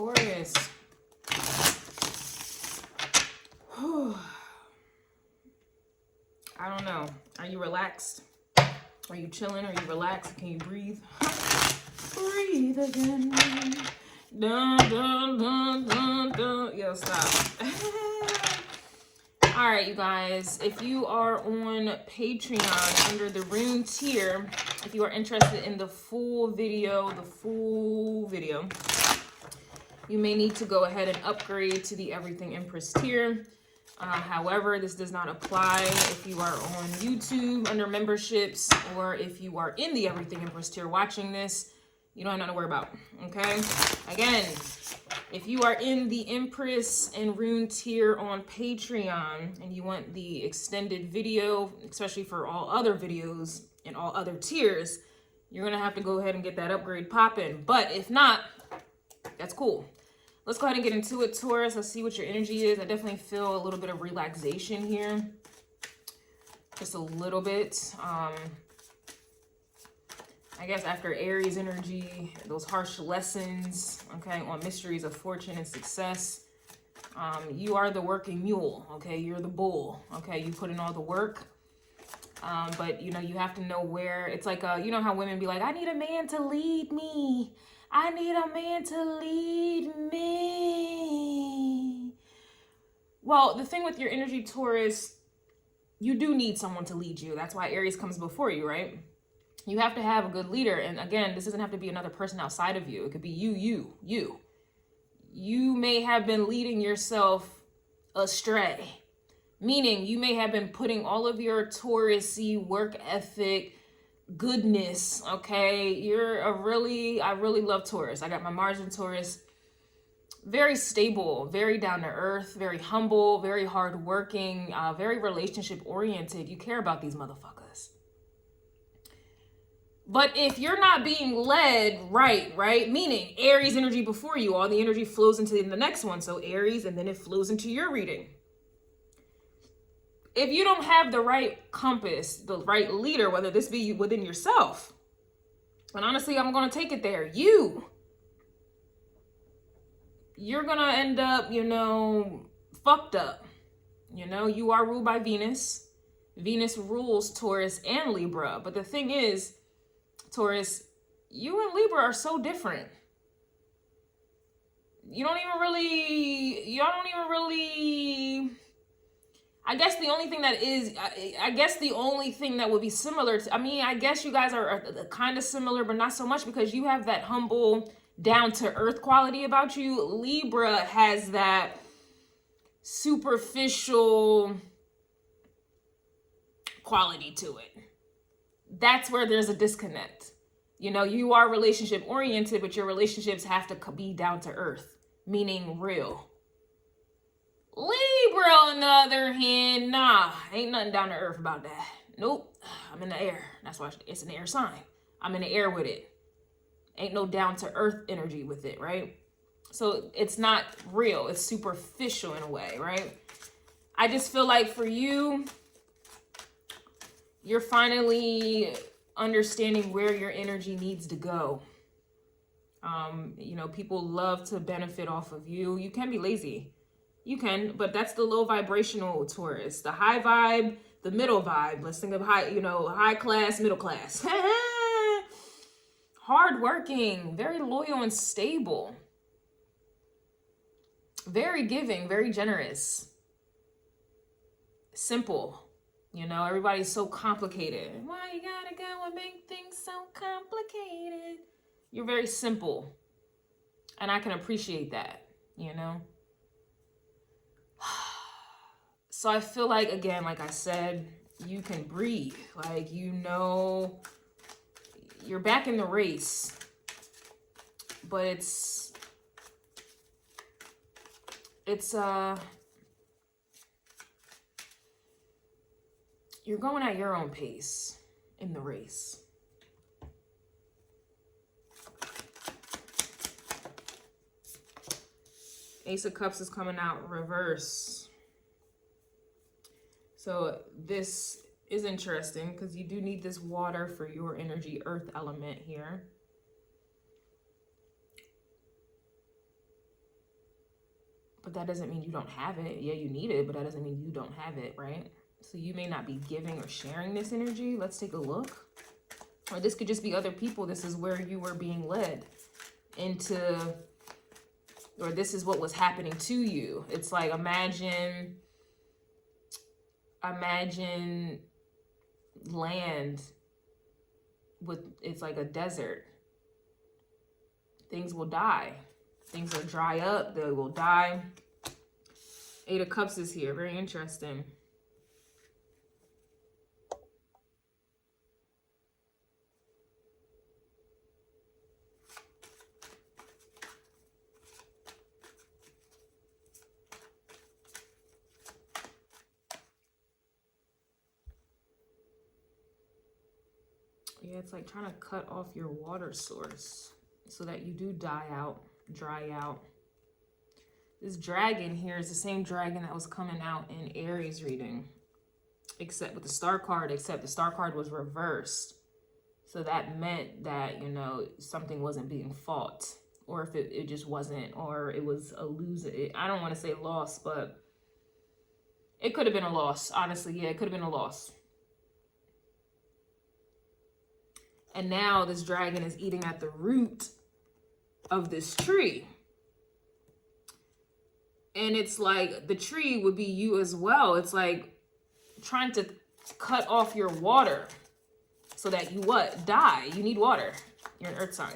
Taurus. I don't know. Are you relaxed? Are you chilling? Are you relaxed? Can you breathe? Breathe again. Dun, dun, dun, dun, dun. Yo, stop. All right, you guys. If you are on Patreon under the Rune tier, if you are interested in the full video, you may need to go ahead and upgrade to the Everything Empress tier. However, this does not apply if you are on YouTube under memberships, or if you are in the Everything Empress tier watching this. You don't have nothing to worry about, okay? Again, if you are in the Empress and Rune tier on Patreon and you want the extended video, especially for all other videos and all other tiers, you're gonna have to go ahead and get that upgrade popping. But if not, that's cool. Let's go ahead and get into it, Taurus. Let's see what your energy is. I definitely feel a little bit of relaxation here. Just a little bit. I guess after Aries energy, those harsh lessons, okay, on mysteries of fortune and success. You are the working mule, okay? You're the bull, okay? You put in all the work. But, you know, you have to know where. It's like, you know how women be like, I need a man to lead me. I need a man to lead me. Well, the thing with your energy, Taurus, you do need someone to lead you. That's why Aries comes before you, right? You have to have a good leader. And again, this doesn't have to be another person outside of you. It could be you. You may have been leading yourself astray. Meaning you may have been putting all of your Taurus-y work ethic, goodness, okay? I really love Taurus. I got my Mars in Taurus. Very stable, very down to earth, very humble, very hardworking, very relationship oriented. You care about these motherfuckers. But if you're not being led right? Meaning Aries energy before you, all the energy flows into the next one. So Aries, and then it flows into your reading. If you don't have the right compass, the right leader, whether this be within yourself, and honestly, I'm going to take it there, you're going to end up, fucked up. You are ruled by Venus. Venus rules Taurus and Libra. But the thing is, Taurus, you and Libra are so different. You don't even really, I guess the only thing that would be similar to, I guess you guys are kind of similar, but not so much, because you have that humble, down to earth quality about you. Libra has that superficial quality to it. That's where there's a disconnect. You are relationship oriented, but your relationships have to be down to earth, meaning real. Libra, on the other hand, ain't nothing down to earth about that. Nope, I'm in the air. That's why it's an air sign. I'm in the air with it. Ain't no down to earth energy with it, right? So it's not real. It's superficial in a way, right? I just feel like for you, you're finally understanding where your energy needs to go. People love to benefit off of you. You can be lazy. You can, but that's the low vibrational Taurus. The high vibe, the middle vibe. Let's think of high class, middle class. Hardworking, very loyal and stable. Very giving, very generous. Simple. Everybody's so complicated. Why you gotta go and make things so complicated? You're very simple. And I can appreciate that, So I feel like, again, like I said, you can breathe. Like, you're back in the race. But you're going at your own pace in the race. Ace of Cups is coming out reverse. So this is interesting because you do need this water for your energy, earth element here. But that doesn't mean you don't have it. Yeah, you need it, but that doesn't mean you don't have it, right? So you may not be giving or sharing this energy. Let's take a look. Or this could just be other people. This is where you were being led into, or this is what was happening to you. It's like, imagine land with, it's like a desert. Things will die. Things will dry up. They will die. Eight of Cups is here. Very interesting. Yeah, it's like trying to cut off your water source so that you do die out, dry out. This dragon here is the same dragon that was coming out in Aries reading, except with the star card, except the star card was reversed. So that meant that, you know, something wasn't being fought, or if it just wasn't, or it was a loser. I don't want to say loss, but it could have been a loss. Honestly, yeah, it could have been a loss. And now this dragon is eating at the root of this tree. And it's like the tree would be you as well. It's like trying to cut off your water so that you what? Die. You need water. You're an earth sign.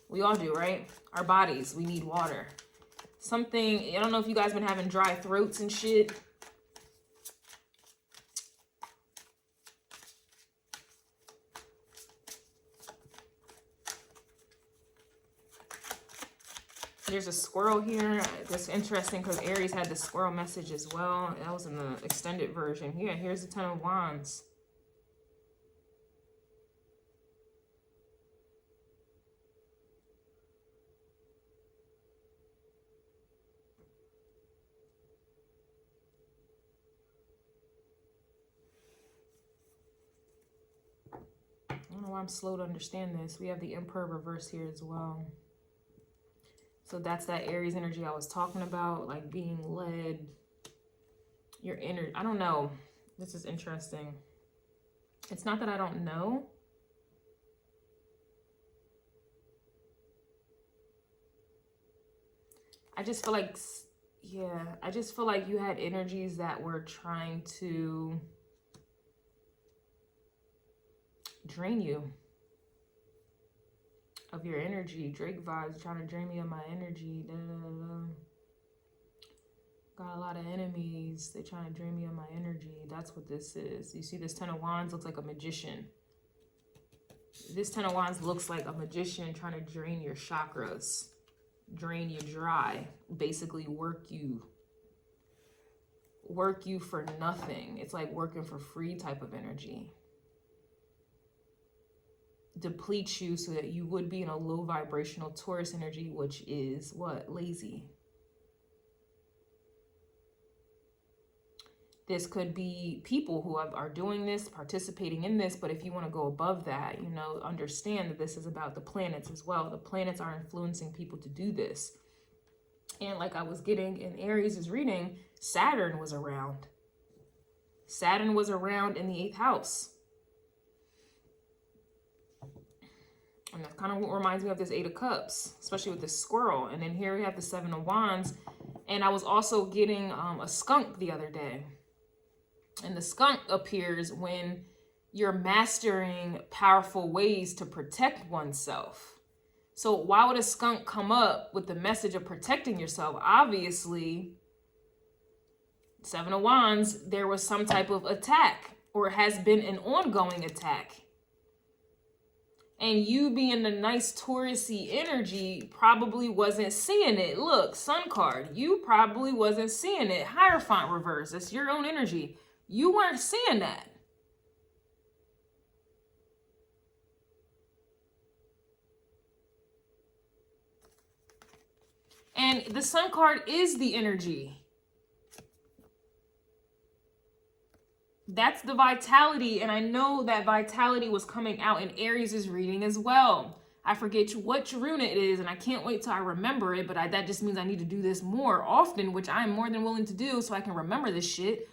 We all do, right? Our bodies, we need water. Something, I don't know if you guys been having dry throats and shit. There's a squirrel here. That's interesting because Aries had the squirrel message as well. That was in the extended version. Yeah, here's the Ten of Wands. I don't know why I'm slow to understand this. We have the Emperor reverse here as well. So that's that Aries energy I was talking about, like being led. Your inner, I don't know. This is interesting. It's not that I don't know. I just feel like, yeah, I just feel like you had energies that were trying to drain you of your energy. Drake vibes, trying to drain me of my energy. Da, da, da, da. Got a lot of enemies. They're trying to drain me of my energy. That's what this is. You see this Ten of Wands looks like a magician. This Ten of Wands looks like a magician trying to drain your chakras. Drain you dry. Basically work you for nothing. It's like working for free type of energy. Deplete you so that you would be in a low vibrational Taurus energy, which is what? Lazy. This could be people who are doing this, participating in this, but if you want to go above that, you know, understand that this is about the planets as well. The planets are influencing people to do this. And like I was getting in Aries' reading, Saturn was around. Saturn was around in the 8th house. And that kind of reminds me of this 8 of Cups, especially with this squirrel. And then here we have the 7 of Wands. And I was also getting a skunk the other day. And the skunk appears when you're mastering powerful ways to protect oneself. So why would a skunk come up with the message of protecting yourself? Obviously, 7 of Wands, there was some type of attack or has been an ongoing attack. And you being the nice Taurus-y energy probably wasn't seeing it. Look, Sun card, you probably wasn't seeing it. Hierophant reverse, that's your own energy. You weren't seeing that. And the Sun card is the energy. That's the vitality, and I know that vitality was coming out in Aries' reading as well. I forget what rune it is, and I can't wait till I remember it, but that just means I need to do this more often, which I am more than willing to do so I can remember this shit.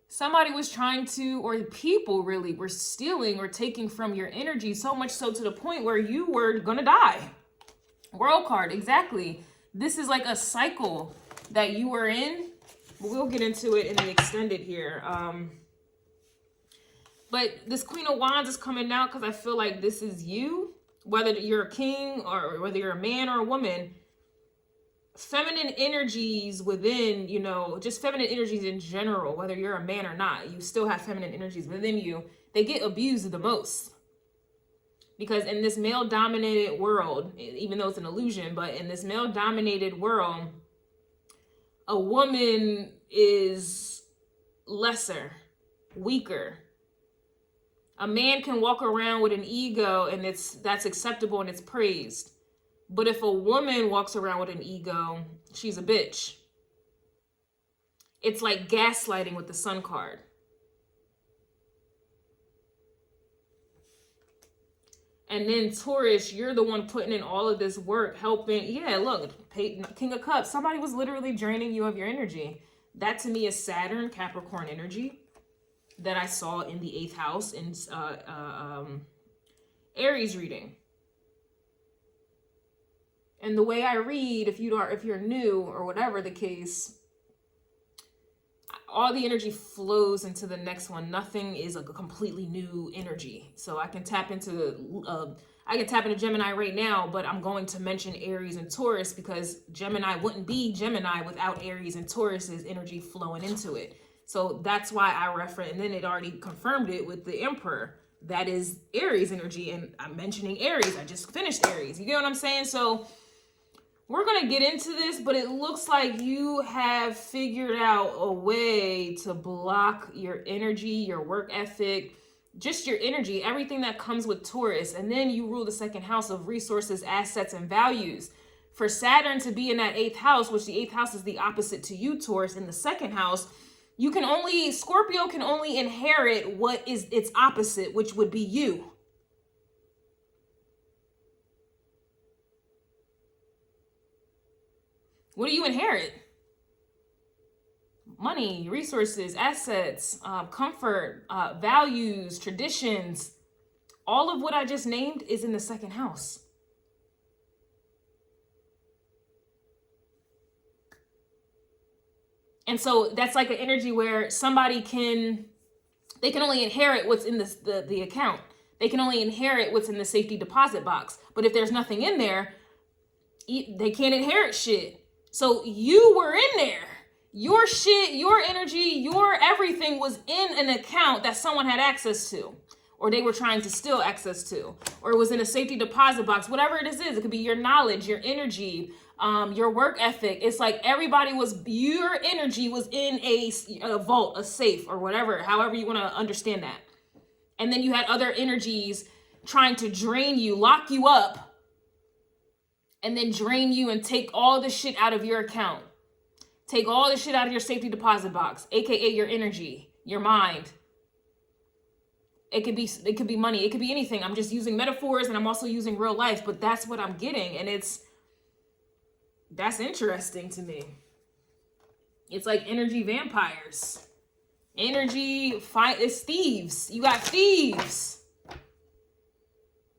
Somebody was trying to, or people really were stealing or taking from your energy, so much so to the point where you were gonna die. World card, exactly. This is like a cycle that you were in. We'll get into it in the extended here. But this Queen of Wands is coming out because I feel like this is you. Whether you're a king or whether you're a man or a woman, feminine energies within, you know, just feminine energies in general, whether you're a man or not, you still have feminine energies within you. They get abused the most. Because in this male-dominated world, even though it's an illusion, but in this male-dominated world, a woman is lesser, weaker. A man can walk around with an ego and that's acceptable and it's praised. But if a woman walks around with an ego, she's a bitch. It's like gaslighting with the Sun card. And then Taurus, you're the one putting in all of this work, helping. Yeah, look, King of Cups. Somebody was literally draining you of your energy. That to me is Saturn, Capricorn energy that I saw in the 8th house in Aries reading. And the way I read, if you're new or whatever the case, all the energy flows into the next one. Nothing is a completely new energy. So I can tap into Gemini right now, but I'm going to mention Aries and Taurus because Gemini wouldn't be Gemini without Aries and Taurus's energy flowing into it. So that's why I reference, and then it already confirmed it with the Emperor. That is Aries energy, and I'm mentioning Aries. I just finished Aries. You get what I'm saying? So we're going to get into this, but it looks like you have figured out a way to block your energy, your work ethic, just your energy, everything that comes with Taurus. And then you rule the 2nd house of resources, assets, and values. For Saturn to be in that 8th house, which the 8th house is the opposite to you, Taurus, in the 2nd house, Scorpio can only inherit what is its opposite, which would be you. What do you inherit? Money, resources, assets, comfort, values, traditions. All of what I just named is in the 2nd house. And so that's like an energy where they can only inherit what's in the account. They can only inherit what's in the safety deposit box. But if there's nothing in there, they can't inherit shit. So you were in there. Your shit, your energy, your everything was in an account that someone had access to, or they were trying to steal access to, or it was in a safety deposit box, whatever it is. It could be your knowledge, your energy, your work ethic. It's like your energy was in a vault, a safe, or whatever, however you want to understand that. And then you had other energies trying to drain you, lock you up, and then drain you and take all the shit out of your account. Take all the shit out of your safety deposit box, aka your energy, your mind. It could be money, it could be anything. I'm just using metaphors and I'm also using real life, but that's what I'm getting, and that's interesting to me. It's like energy vampires. It's thieves. You got thieves.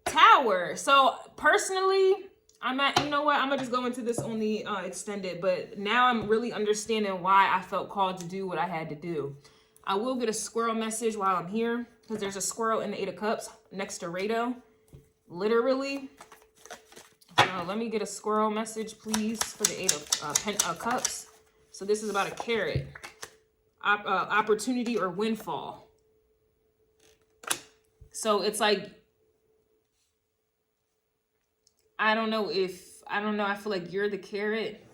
Tower. So personally, I'm gonna just go into this on the extended, but now I'm really understanding why I felt called to do what I had to do. I will get a squirrel message while I'm here, because there's a squirrel in the 8 of Cups next to Rado, literally. So let me get a squirrel message, please, for the 8 of Cups. So this is about a carrot, opportunity or windfall. So it's like, I feel like you're the carrot,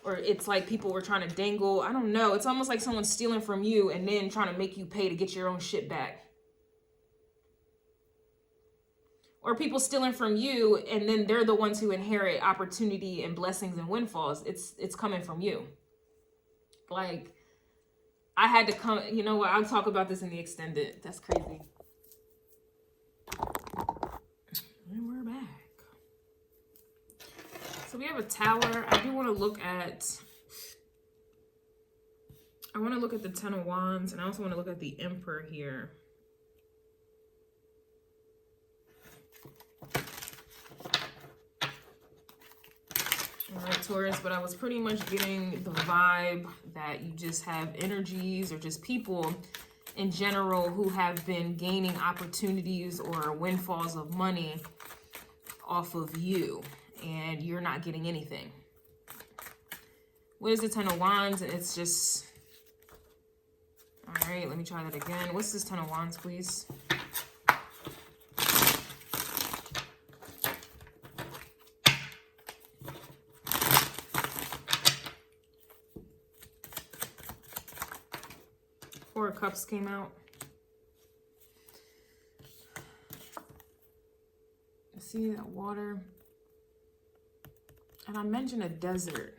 or it's like people were trying to dangle. I don't know. It's almost like someone's stealing from you and then trying to make you pay to get your own shit back. Or people stealing from you and then they're the ones who inherit opportunity and blessings and windfalls. It's coming from you. Like, I had to come, you know what? I'll talk about this in the extended. That's crazy. Where So we have a Tower. I do want to look at... I want to look at the Ten of Wands, and I also want to look at the Emperor here. All right, Taurus, but I was pretty much getting the vibe that you just have energies or just people in general who have been gaining opportunities or windfalls of money off of you, and you're not getting anything. What is the Ten of Wands? It's just... All right, let me try that again. What's this Ten of Wands, please? Four of Cups came out. See that water? And I mentioned a desert.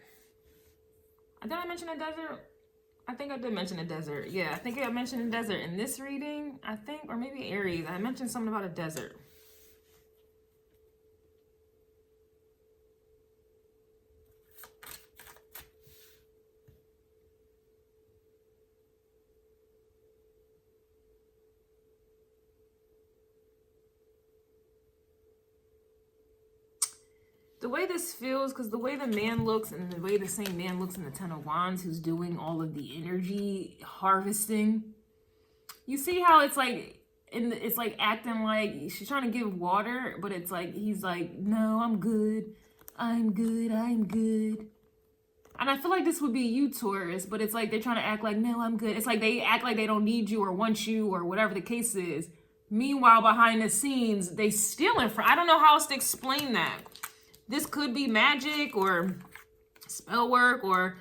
Did I mention a desert? I think I did mention a desert. Yeah, I think I mentioned a desert in this reading, I think, or maybe Aries. I mentioned something about a desert. The way this feels, because the way the man looks and the way the same man looks in the Ten of Wands who's doing all of the energy harvesting, you see how it's like, it's like acting like she's trying to give water, but it's like, he's like, no, I'm good. I'm good. I'm good. And I feel like this would be you, Taurus, but it's like they're trying to act like, no, I'm good. It's like they act like they don't need you or want you or whatever the case is. Meanwhile, behind the scenes, they stealing from, I don't know how else to explain that. This could be magic or spell work, or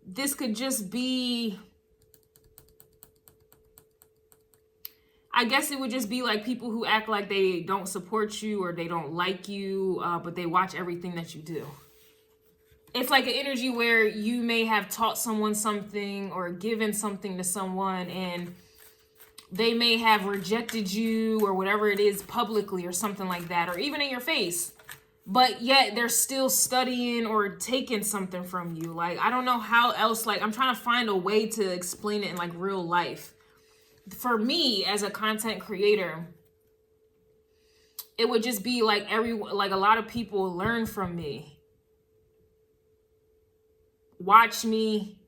this could just be, I guess it would just be like people who act like they don't support you or they don't like you, but they watch everything that you do. It's like an energy where you may have taught someone something or given something to someone, and they may have rejected you or whatever it is publicly or something like that, or even in your face. But yet they're still studying or taking something from you. Like, I don't know how else, like, I'm trying to find a way to explain it in like real life. For me, as a content creator, it would just be like like a lot of people learn from me. Watch me.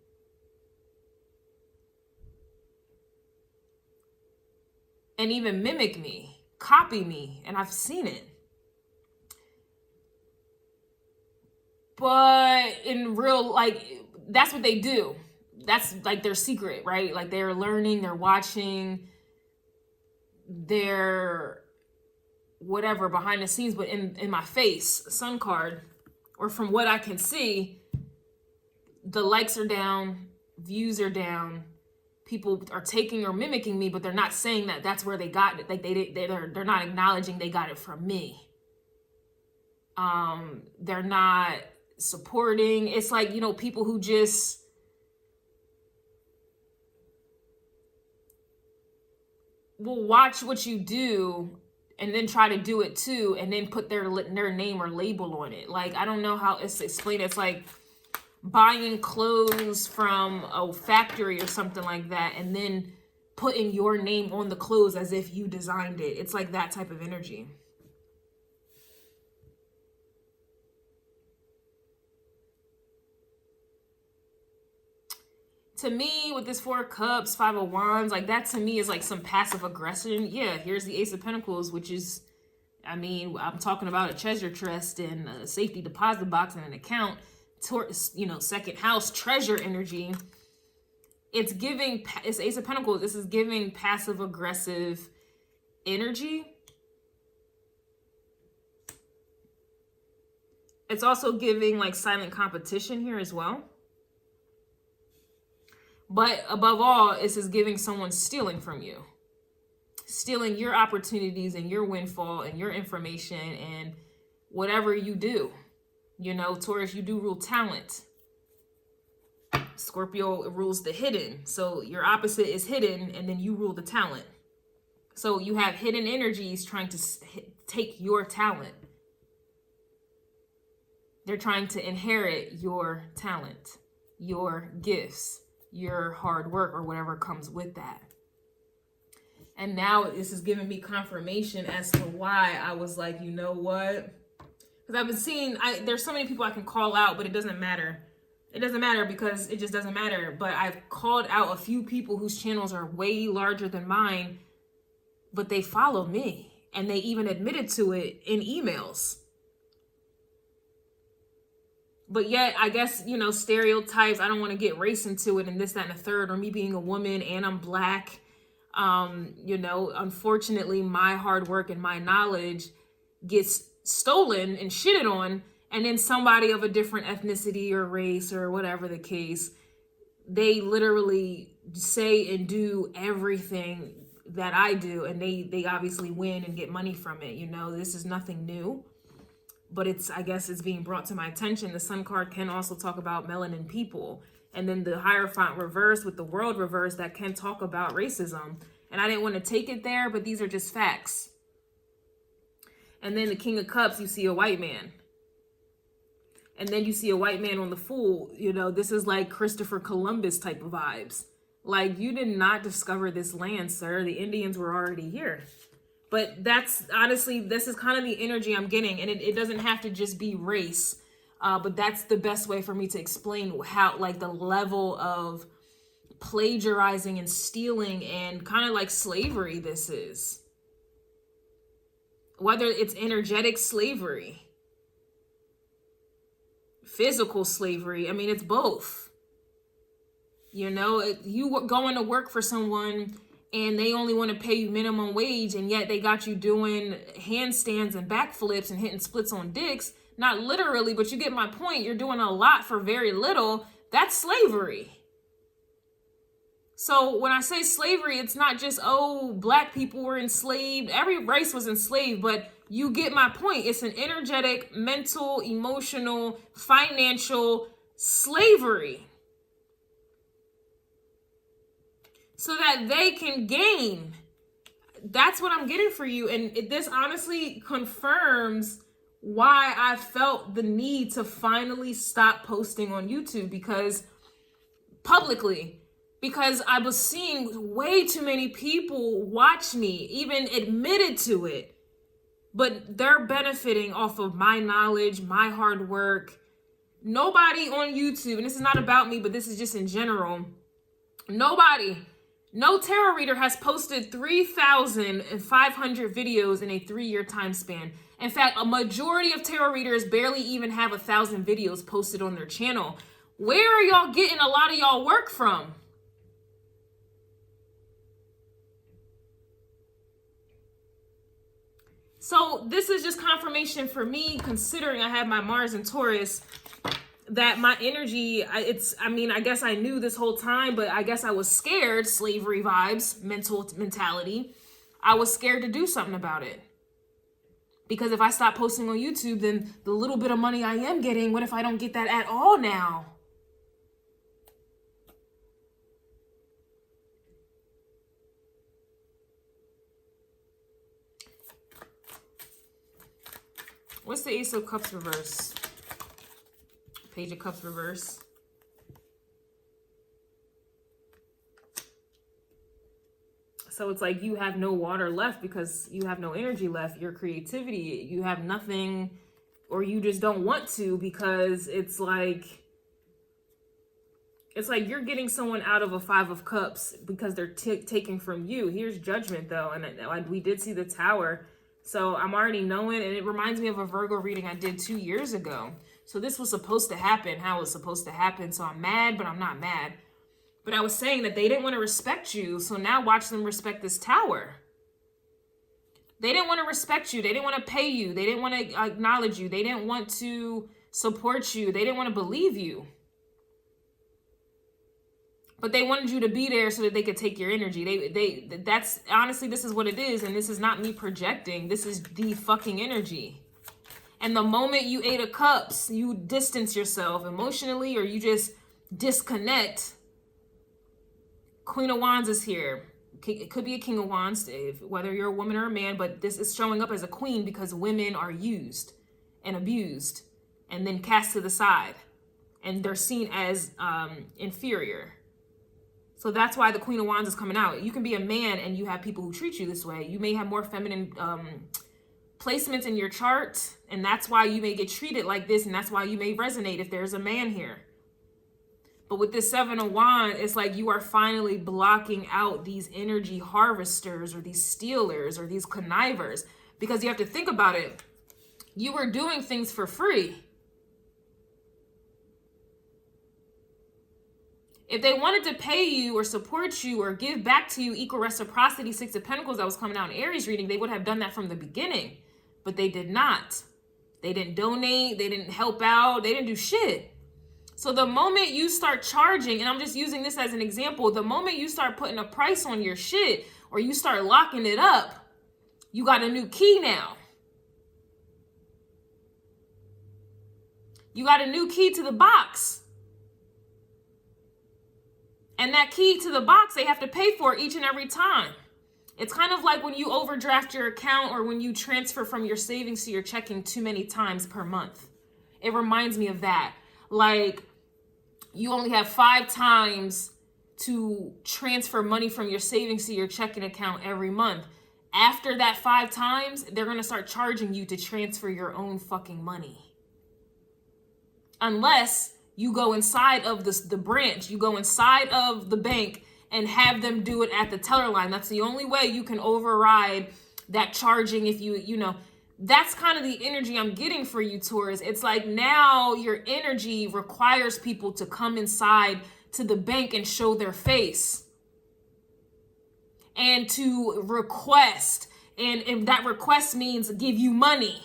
And even mimic me, copy me, and I've seen it. But in real, like, that's what they do. That's like their secret, right? Like they're learning, they're watching, they're whatever behind the scenes, but in my face, Sun card, or from what I can see, the likes are down, views are down, people are taking or mimicking me, but they're not saying that that's where they got it. Like they're not acknowledging they got it from me. They're not supporting. It's like, you know, people who just will watch what you do and then try to do it too, and then put their name or label on it. Like, I don't know how it's explained. It's like buying clothes from a factory or something like that, and then putting your name on the clothes as if you designed it. It's like that type of energy. To me, with this Four of Cups, Five of Wands, like that to me is like some passive aggression. Yeah, here's the Ace of Pentacles, which is, I mean, I'm talking about a treasure chest and a safety deposit box and an account. You know, second house, treasure energy. It's giving, it's Ace of Pentacles. This is giving passive aggressive energy. It's also giving like silent competition here as well. But above all, this is giving someone stealing from you. Stealing your opportunities and your windfall and your information and whatever you do. You know, Taurus, you do rule talent. Scorpio rules the hidden. So your opposite is hidden, and then you rule the talent. So you have hidden energies trying to take your talent. They're trying to inherit your talent, your gifts, your hard work, or whatever comes with that. And now this is giving me confirmation as to why I was like, you know what? Because I've been seeing, there's so many people I can call out, but it doesn't matter. It doesn't matter because it just doesn't matter. But I've called out a few people whose channels are way larger than mine, but they follow me. And they even admitted to it in emails. But yet, I guess, you know, stereotypes, I don't want to get race into it and this, that, and the third, or me being a woman and I'm Black. You know, unfortunately, my hard work and my knowledge gets stolen and shitted on. And then somebody of a different ethnicity or race or whatever the case, they literally say and do everything that I do. And they obviously win and get money from it. You know, this is nothing new. But I guess it's being brought to my attention. The Sun card can also talk about melanin people. And then the Hierophant reverse with the World reverse that can talk about racism. And I didn't want to take it there, but these are just facts. And then the King of Cups, you see a white man. And then you see a white man on the Fool. You know, this is like Christopher Columbus type of vibes. Like, you did not discover this land, sir. The Indians were already here. But that's, honestly, this is kind of the energy I'm getting. And it doesn't have to just be race. But that's the best way for me to explain how, like, the level of plagiarizing and stealing and kind of like slavery this is. Whether it's energetic slavery, physical slavery, I mean, it's both. You know, you going to work for someone and they only want to pay you minimum wage, and yet they got you doing handstands and backflips and hitting splits on dicks. Not literally, but you get my point. You're doing a lot for very little. That's slavery. So when I say slavery, it's not just, oh, Black people were enslaved. Every race was enslaved, but you get my point. It's an energetic, mental, emotional, financial slavery. So that they can gain. That's what I'm getting for you. And this honestly confirms why I felt the need to finally stop posting on YouTube, because publicly, because I was seeing way too many people watch me, even admitted to it, but they're benefiting off of my knowledge, my hard work. Nobody on YouTube, and this is not about me, but this is just in general, no tarot reader has posted 3,500 videos in a 3-year time span. In fact, a majority of tarot readers barely even have 1,000 videos posted on their channel. Where are y'all getting a lot of y'all work from? So this is just confirmation for me, considering I have my Mars in Taurus, that my energy, I guess I knew this whole time, but I guess I was scared, slavery vibes, mentality. I was scared to do something about it. Because if I stop posting on YouTube, then the little bit of money I am getting, what if I don't get that at all now? What's the Ace of Cups reverse? Page of Cups reverse. So it's like you have no water left because you have no energy left. Your creativity, you have nothing, or you just don't want to, because it's like you're getting someone out of a 5 of Cups because they're taking from you. Here's Judgment though, and we did see the Tower. So I'm already knowing, and it reminds me of a Virgo reading I did 2 years ago. So this was supposed to happen, how it was supposed to happen. So I'm mad, but I'm not mad. But I was saying that they didn't want to respect you. So now watch them respect this Tower. They didn't want to respect you. They didn't want to pay you. They didn't want to acknowledge you. They didn't want to support you. They didn't want to believe you. But they wanted you to be there so that they could take your energy. That's honestly, this is what it is. And this is not me projecting. This is the fucking energy. And the moment you 8 of Cups, you distance yourself emotionally, or you just disconnect. Queen of Wands is here. It could be a King of Wands, whether you're a woman or a man, but this is showing up as a queen because women are used and abused and then cast to the side. And they're seen as inferior. So that's why the Queen of Wands is coming out. You can be a man and you have people who treat you this way. You may have more feminine placements in your chart, and that's why you may get treated like this, and that's why you may resonate if there's a man here. But with this Seven of Wands, it's like you are finally blocking out these energy harvesters or these stealers or these connivers, because you have to think about it. You were doing things for free. If they wanted to pay you or support you or give back to you equal reciprocity, Six of Pentacles that was coming out in Aries reading, they would have done that from the beginning. But they did not. They didn't donate. They didn't help out. They didn't do shit. So the moment you start charging, and I'm just using this as an example, the moment you start putting a price on your shit or you start locking it up, you got a new key now. You got a new key to the box. And that key to the box, they have to pay for each and every time. It's kind of like when you overdraft your account or when you transfer from your savings to your checking too many times per month. It reminds me of that. Like, you only have 5 times to transfer money from your savings to your checking account every month. After that 5 times, they're going to start charging you to transfer your own fucking money. Unless you go inside of the branch, you go inside of the bank and have them do it at the teller line. That's the only way you can override that charging. If you know, that's kind of the energy I'm getting for you, Taurus. It's like now your energy requires people to come inside to the bank and show their face and to request. And if that request means give you money,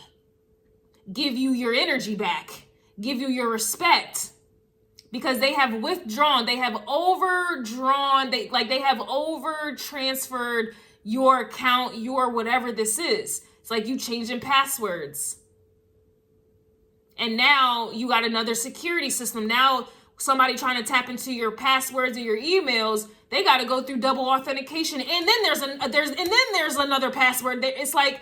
give you your energy back, give you your respect. Because they have withdrawn, they have overdrawn, they have over transferred your account, your whatever this is. It's like you changing passwords. And now you got another security system. Now somebody trying to tap into your passwords or your emails, they got to go through double authentication. And then there's another password. It's like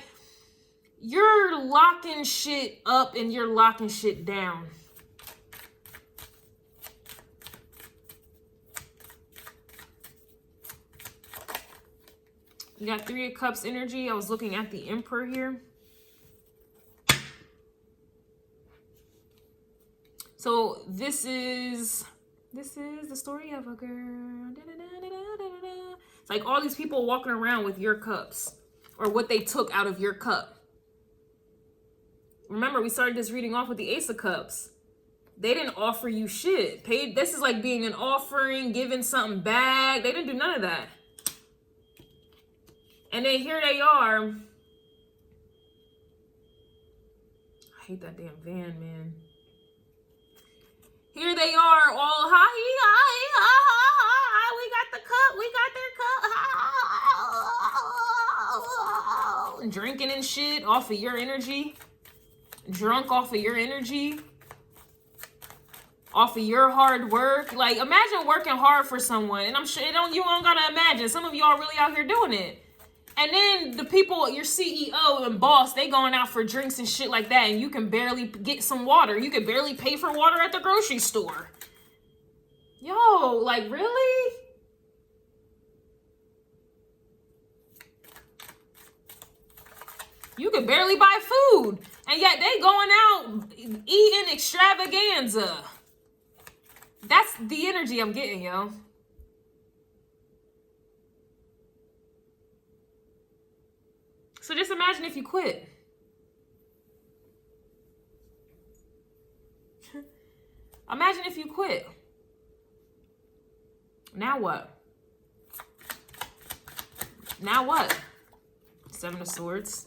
you're locking shit up and you're locking shit down. You got 3 of Cups energy. I was looking at the Emperor here. So this is the story of a girl. It's like all these people walking around with your cups or what they took out of your cup. Remember, we started this reading off with the Ace of Cups. They didn't offer you shit. This is like being an offering, giving something back. They didn't do none of that. And then here they are. I hate that damn van, man. Here they are, all hi. We got the cup. We got their cup. And drinking and shit off of your energy. Drunk off of your energy. Off of your hard work. Like, imagine working hard for someone. And I'm sure you don't gotta imagine. Some of y'all really out here doing it. And then the people, your CEO and boss, they going out for drinks and shit like that, and you can barely get some water. You can barely pay for water at the grocery store. Yo, like, really? You can barely buy food, and yet they going out eating extravaganza. That's the energy I'm getting, yo. So just imagine if you quit. Imagine if you quit. Now what? Now what? 7 of Swords.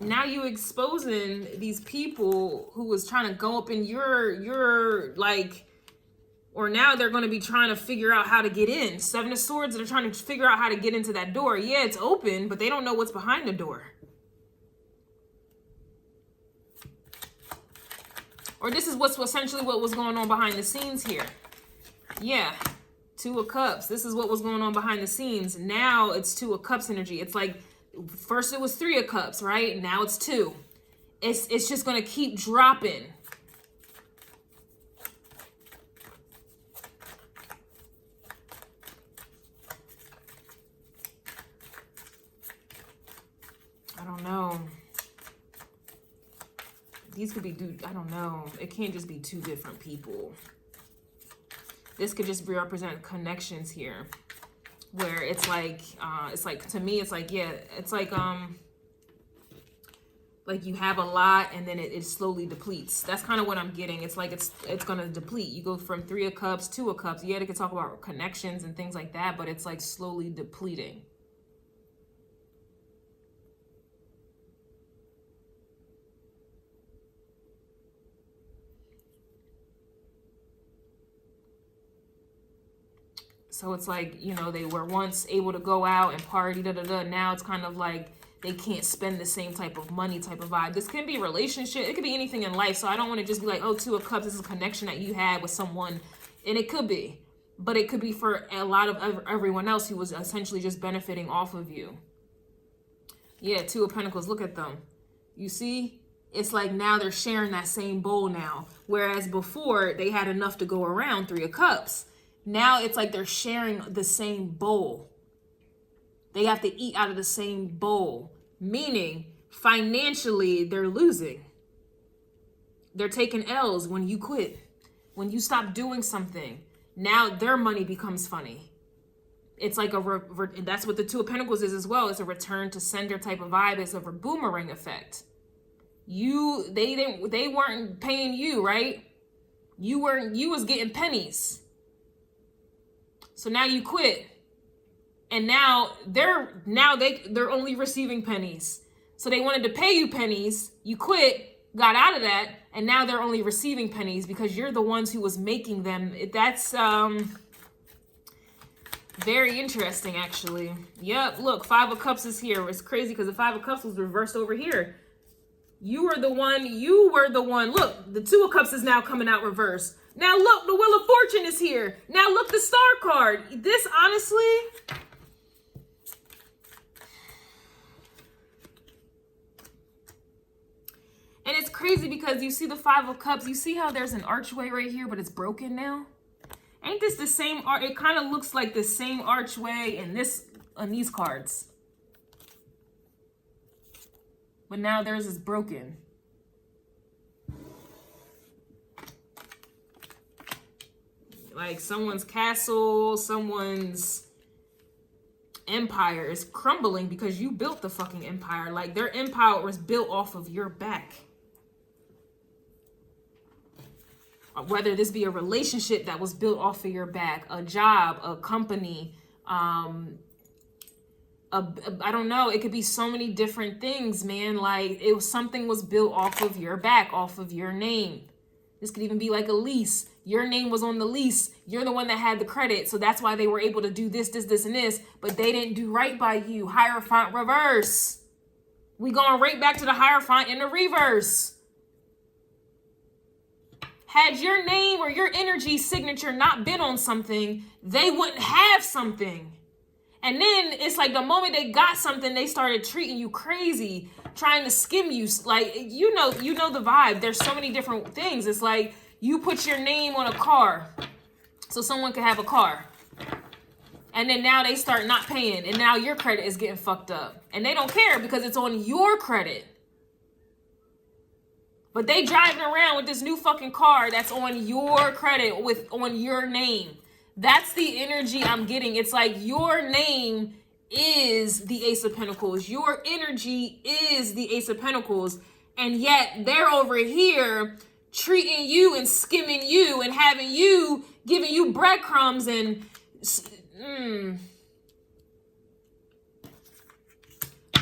Now you exposing these people who was trying to go up in your like, or now they're going to be trying to figure out how to get in. 7 of Swords, they're trying to figure out how to get into that door. Yeah, it's open, but they don't know what's behind the door. Or this is what's essentially what was going on behind the scenes here. Yeah. Two of Cups. This is what was going on behind the scenes. Now it's Two of Cups energy. It's like, first it was Three of Cups, right? Now it's two. It's just going to keep dropping. I don't know. These could be, I don't know. It can't just be two different people. This could just represent connections here. Where it's like, to me, it's like, yeah, it's like you have a lot and then it slowly depletes. That's kind of what I'm getting. It's like, it's going to deplete. You go from Three of Cups, Two of Cups. Yeah, they could talk about connections and things like that, but it's like slowly depleting. So it's like, you know, they were once able to go out and party, Now it's kind of like they can't spend the same type of money type of vibe. This can be relationship. It could be anything in life. So I don't want to just be like, oh, Two of Cups, this is a connection that you had with someone. And it could be. But it could be for a lot of everyone else who was essentially just benefiting off of you. Yeah, Two of Pentacles. Look at them. You see? It's like now they're sharing that same bowl now. Whereas before, they had enough to go around. Three of Cups. Now it's like they're sharing the same bowl. They have to eat out of the same bowl, meaning financially they're losing. They're taking L's when you quit, when you stop doing something. Now their money becomes funny. It's like that's what the Two of Pentacles is as well. It's a return to sender type of vibe. It's a boomerang effect. They weren't paying you, right? You was getting pennies. So now you quit. And now they're only receiving pennies. So they wanted to pay you pennies. You quit, got out of that, and now they're only receiving pennies because you're the ones who was making them. That's very interesting, actually. Yep, look, Five of Cups is here. It's crazy because the Five of Cups was reversed over here. You were the one. Look, the Two of Cups is now coming out reversed. Now look, the Wheel of Fortune is here. Now look, the Star card. This, honestly, and it's crazy because you see the Five of Cups. You see how there's an archway right here, but it's broken now? Ain't this the same art? It kind of looks like the same archway in these cards. But now theirs is broken. Like someone's castle, someone's empire is crumbling because you built the fucking empire. Like their empire was built off of your back. Whether this be a relationship that was built off of your back, a job, a company, I don't know. It could be so many different things, man. Like something was built off of your back, off of your name. This could even be like a lease. Your name was on the lease. You're the one that had the credit. So that's why they were able to do this, and this. But they didn't do right by you. Hierophant reverse. We going right back to the Hierophant in the reverse. Had your name or your energy signature not been on something, they wouldn't have something. And then it's like the moment they got something, they started treating you crazy, trying to skim you. Like, you know the vibe. There's so many different things. It's like you put your name on a car so someone can have a car. And then now they start not paying. And now your credit is getting fucked up. And they don't care because it's on your credit. But they driving around with this new fucking car that's on your credit on your name. That's the energy I'm getting. It's like your name is the Ace of Pentacles. Your energy is the Ace of Pentacles. And yet they're over here treating you and skimming you and having you, giving you breadcrumbs and...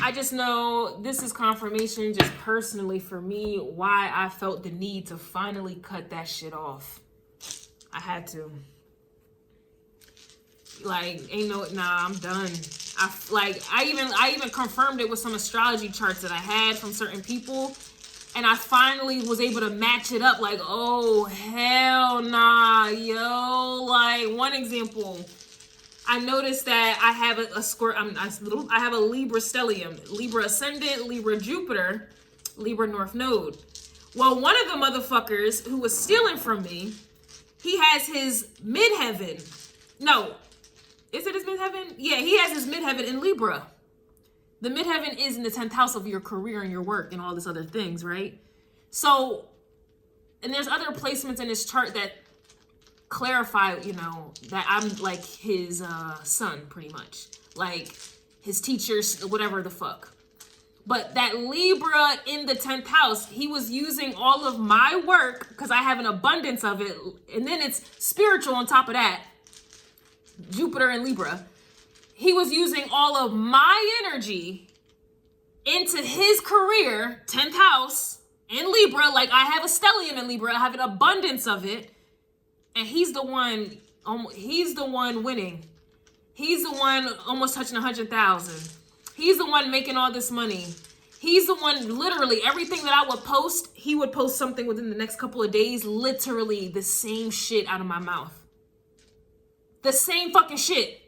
I just know this is confirmation just personally for me why I felt the need to finally cut that shit off. I had to. Like, I'm done. I even confirmed it with some astrology charts that I had from certain people. And I finally was able to match it up. Like, oh, hell nah, yo. Like, one example, I noticed that I have a square. I have a Libra stellium, Libra ascendant, Libra Jupiter, Libra North Node. Well, one of the motherfuckers who was stealing from me, he has his midheaven. No, is it his midheaven? Yeah, he has his midheaven in Libra. The midheaven is in the 10th house of your career and your work and all this other things, right? So, and there's other placements in this chart that clarify, you know, that I'm like his son, pretty much. Like his teachers, whatever the fuck. But that Libra in the 10th house, he was using all of my work because I have an abundance of it. And then it's spiritual on top of that. Jupiter and Libra. He was using all of my energy into his career, 10th house in Libra. Like I have a stellium in Libra. I have an abundance of it. And he's the one winning. He's the one almost touching 100,000. He's the one making all this money. He's the one, literally, everything that I would post, he would post something within the next couple of days, literally the same shit out of my mouth. The same fucking shit.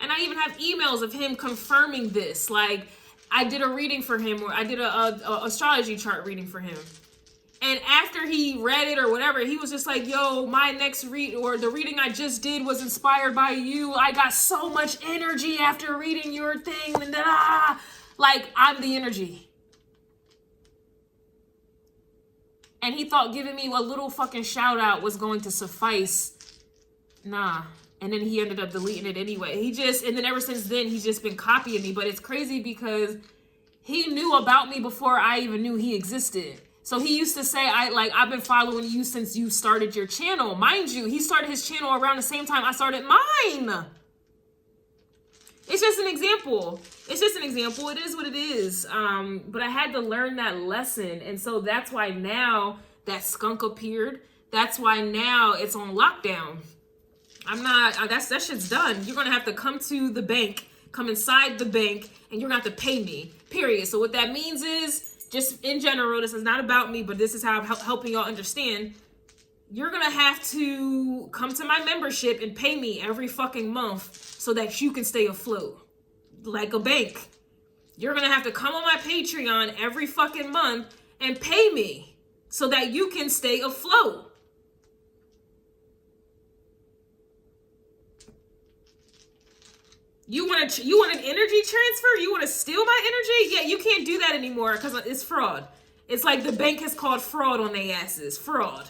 And I even have emails of him confirming this. Like, I did a reading for him, or I did a astrology chart reading for him. And after he read it or whatever, he was just like, yo, my next the reading I just did was inspired by you. I got so much energy after reading your thing. And like, I'm the energy. And he thought giving me a little fucking shout out was going to suffice. Nah. And then he ended up deleting it anyway. And then ever since then, he's just been copying me. But it's crazy because he knew about me before I even knew he existed. So he used to say, I've been following you since you started your channel. Mind you, he started his channel around the same time I started mine. It's just an example. It is what it is. But I had to learn that lesson. And so that's why now that skunk appeared. That's why now it's on lockdown. That shit's done. You're going to have to come to the bank, come inside the bank, and you're going to have to pay me, period. So what that means is, just in general, this is not about me, but this is how I'm helping y'all understand. You're going to have to come to my membership and pay me every fucking month so that you can stay afloat. Like a bank. You're going to have to come on my Patreon every fucking month and pay me so that you can stay afloat. You want an energy transfer? You want to steal my energy? Yeah, you can't do that anymore because it's fraud. It's like the bank has called fraud on their asses. Fraud.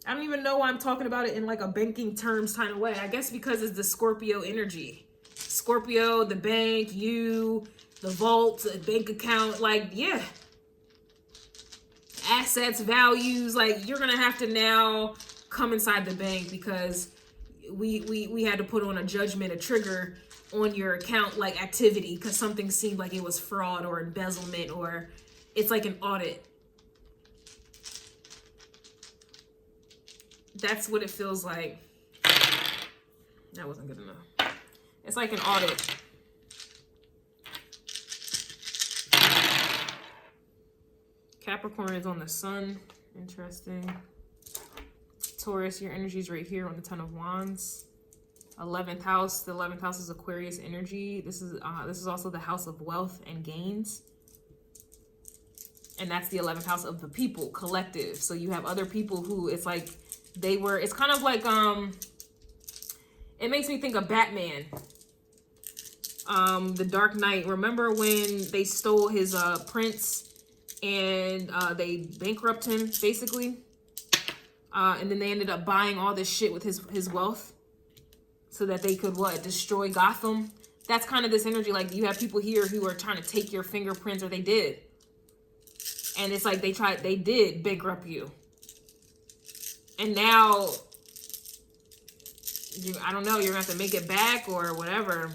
I don't even know why I'm talking about it in like a banking terms kind of way. I guess because it's the Scorpio energy. Scorpio, the bank, you, the vault, the bank account. Like, yeah. Assets, values. Like, you're going to have to now come inside the bank because we had to put on a judgment, a trigger on your account, like activity, because something seemed like it was fraud or embezzlement, or it's like an audit. That's what it feels like. That wasn't good enough. It's like an audit. Capricorn is on the sun. Interesting. Taurus, your energy is right here on the 10 of Wands. 11th house. The 11th house is Aquarius energy. This is also the house of wealth and gains. And that's the 11th house of the people, collective. So you have other people who it's like it's kind of like, it makes me think of Batman. The Dark Knight. Remember when they stole his prince and they bankrupted him, basically? And then they ended up buying all this shit with his wealth so that they could, destroy Gotham. That's kind of this energy. Like, you have people here who are trying to take your fingerprints, or they did. And it's like they did bankrupt you. And now, I don't know, you're going to have to make it back or whatever.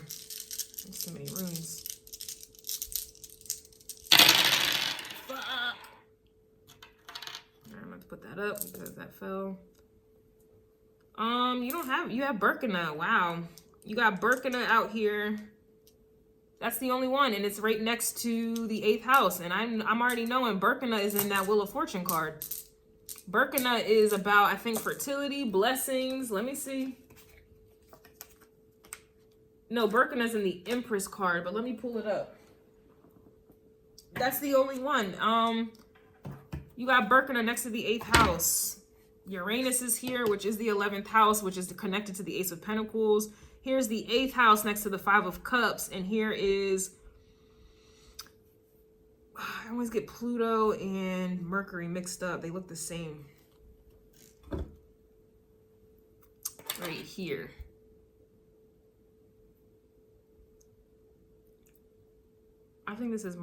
There's too many runes. Put that up because that fell. You have Birkenau. Wow. You got Birkenau out here. That's the only one, and it's right next to the 8th house. And I'm already knowing Birkenna is in that Wheel of Fortune card. Birkenna is about, I think, fertility, blessings. Let me see. No, Birkenna's in the Empress card, but let me pull it up. That's the only one. You got Birkenna next to the 8th house. Uranus is here, which is the 11th house, which is connected to the Ace of Pentacles. Here's the 8th house next to the 5 of Cups. And here is, I always get Pluto and Mercury mixed up. They look the same. Right here. I think this is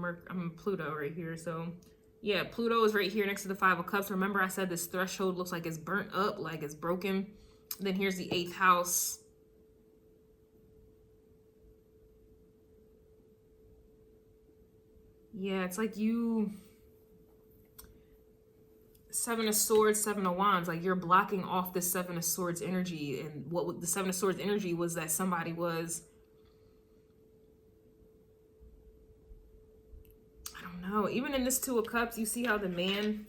Pluto right here. So yeah, Pluto is right here next to the 5 of Cups. Remember I said this threshold looks like it's burnt up, like it's broken. Then here's the 8th house. Yeah, it's like you... 7 of Swords, 7 of Wands. Like you're blocking off the 7 of Swords energy. And what the 7 of Swords energy was that somebody was... No, even in this 2 of Cups, you see how the man,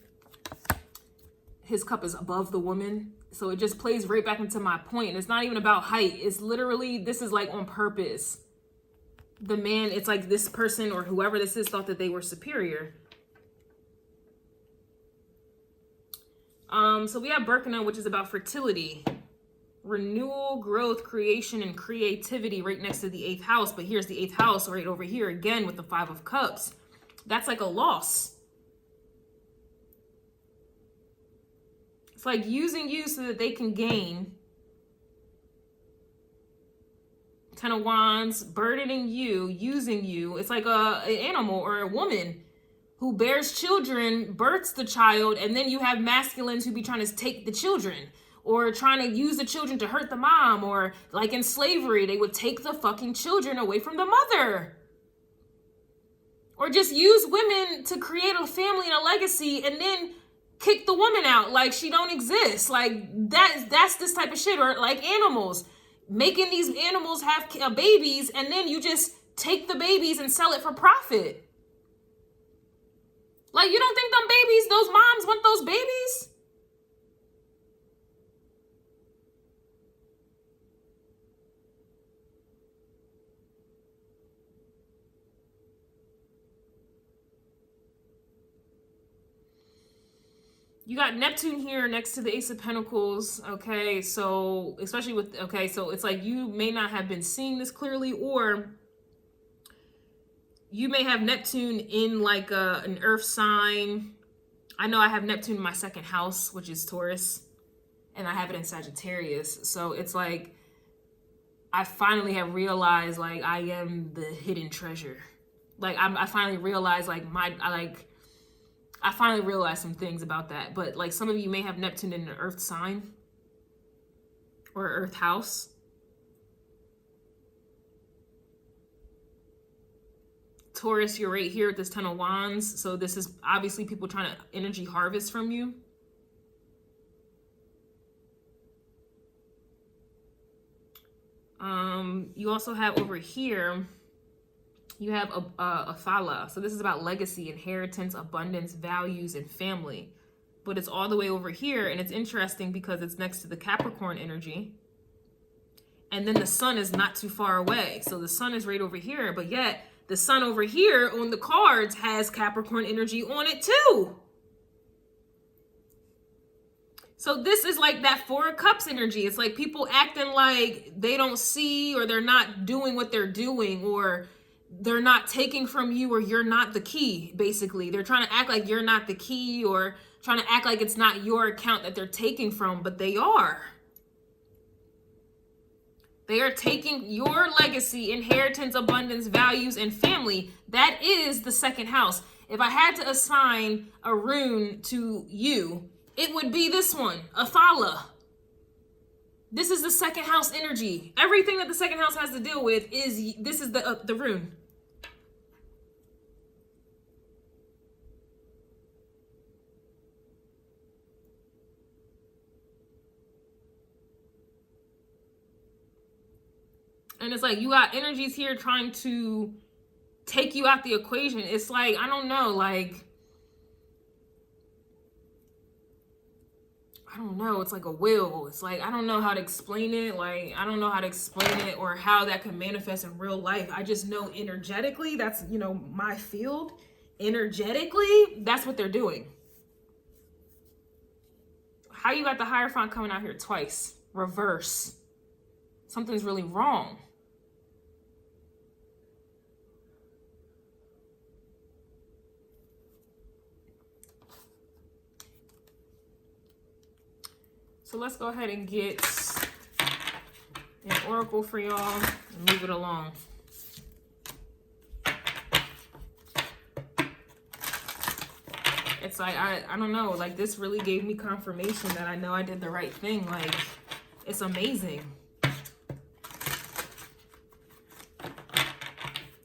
his cup is above the woman. So it just plays right back into my point. And it's not even about height. It's literally, this is like on purpose. The man, it's like this person or whoever this is thought that they were superior. So we have Birkenna, which is about fertility, renewal, growth, creation, and creativity right next to the 8th house. But here's the 8th house right over here again with the 5 of Cups. That's like a loss. It's like using you so that they can gain. 10 of Wands, burdening you, using you. It's like an animal or a woman who bears children, births the child, and then you have masculines who be trying to take the children or trying to use the children to hurt the mom, or like in slavery, they would take the fucking children away from the mother. Or just use women to create a family and a legacy and then kick the woman out like she don't exist. Like that's this type of shit. Or like animals, making these animals have babies and then you just take the babies and sell it for profit. Like you don't think them babies, those moms want those babies? You got Neptune here next to the Ace of Pentacles, okay? So, especially with, okay, so it's like you may not have been seeing this clearly, or you may have Neptune in like an earth sign. I know I have Neptune in my 2nd house, which is Taurus, and I have it in Sagittarius. So it's like, I finally have realized like I am the hidden treasure. Like I finally realized like I finally realized some things about that. But like some of you may have Neptune in an earth sign or earth house. Taurus, you're right here with this 10 of Wands. So this is obviously people trying to energy harvest from you. You also have over here, you have Othala. So this is about legacy, inheritance, abundance, values, and family. But it's all the way over here. And it's interesting because it's next to the Capricorn energy. And then the sun is not too far away. So the sun is right over here. But yet the sun over here on the cards has Capricorn energy on it too. So this is like that 4 of Cups energy. It's like people acting like they don't see, or they're not doing what they're doing, or they're not taking from you, or you're not the key, basically. They're trying to act like you're not the key, or trying to act like it's not your account that they're taking from, but they are. They are taking your legacy, inheritance, abundance, values, and family. That is the 2nd house. If I had to assign a rune to you, it would be this one, Othala. This is the 2nd house energy. Everything that the 2nd house has to deal with is, this is the rune. And it's like you got energies here trying to take you out the equation. It's like, I don't know, like, I don't know. It's like a will. It's like, I don't know how to explain it. Like, I don't know how to explain it or how that can manifest in real life. I just know energetically, that's, you know, my field. Energetically, that's what they're doing. How you got the Hierophant coming out here twice? Reverse. Something's really wrong. So let's go ahead and get an oracle for y'all and move it along. It's like, I don't know, like this really gave me confirmation that I know I did the right thing. Like, it's amazing.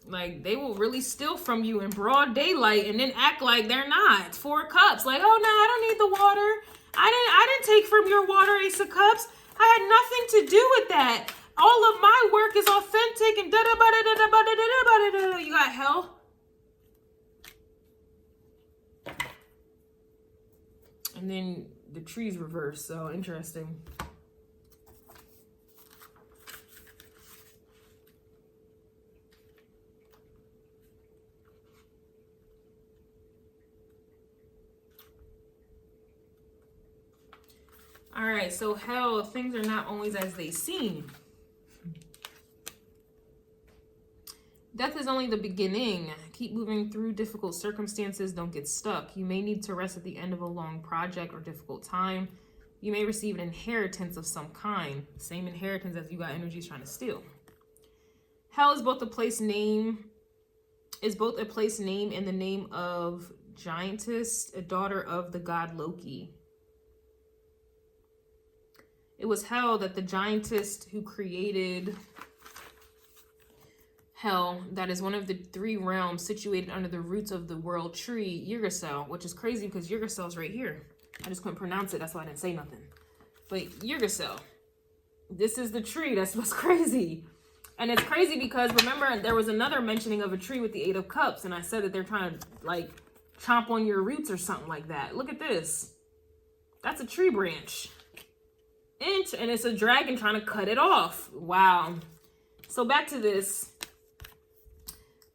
Like, they will really steal from you in broad daylight and then act like they're not. 4 cups. Like, oh no, I don't need the water. I didn't take from your water, Ace of Cups. I had nothing to do with that. All of my work is authentic and da-da-ba-da-da-da-ba-da-da-da-ba-da-da. You got hell. And then the tree's reversed, so interesting. All right, so hell, things are not always as they seem. Death is only the beginning. Keep moving through difficult circumstances. Don't get stuck. You may need to rest at the end of a long project or difficult time. You may receive an inheritance of some kind. Same inheritance as you got energies trying to steal. Hell is both a place name, and the name of Giantess, a daughter of the god Loki. It was Hell that the giantess who created Hell, that is one of the 3 realms situated under the roots of the world tree, Yggdrasil, which is crazy because Yggdrasil's right here. I just couldn't pronounce it, that's why I didn't say nothing. But Yggdrasil, this is the tree, that's what's crazy. And it's crazy because, remember, there was another mentioning of a tree with the 8 of Cups, and I said that they're trying to, like, chomp on your roots or something like that. Look at this. That's a tree branch. And it's a dragon trying to cut it off. Wow. So back to this.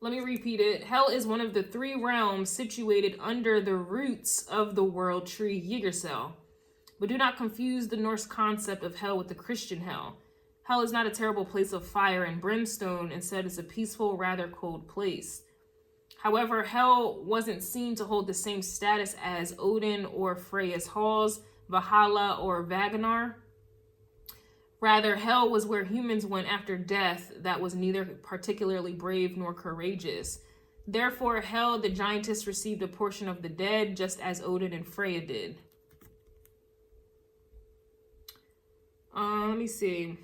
Let me repeat it. Hell is one of the 3 realms situated under the roots of the world tree Yggdrasil. But do not confuse the Norse concept of hell with the Christian hell. Hell is not a terrible place of fire and brimstone. Instead, it's a peaceful, rather cold place. However, hell wasn't seen to hold the same status as Odin or Freya's halls, Valhalla or Vagnar. Rather, hell was where humans went after death that was neither particularly brave nor courageous. Therefore, hell, the giantess received a portion of the dead, just as Odin and Freya did. Let me see.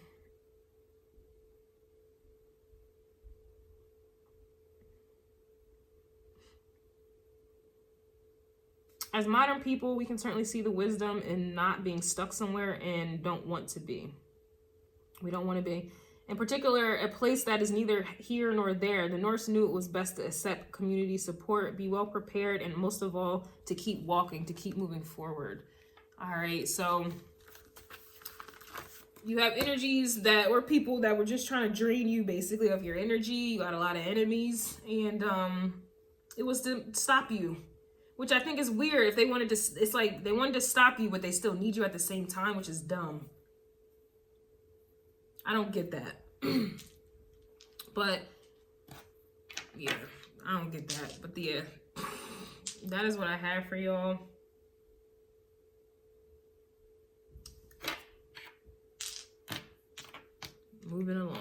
As modern people, we can certainly see the wisdom in not being stuck somewhere and don't want to be. We don't want to be. In particular, a place that is neither here nor there. The Norse knew it was best to accept community support, be well prepared, and most of all, to keep walking, to keep moving forward. All right, so you have energies that were people that were just trying to drain you basically of your energy. You got a lot of enemies, and it was to stop you, which I think is weird. If they wanted to, it's like they wanted to stop you, but they still need you at the same time, which is dumb. I don't get that. But yeah, I don't get that. But yeah, that is what I have for y'all. Moving along.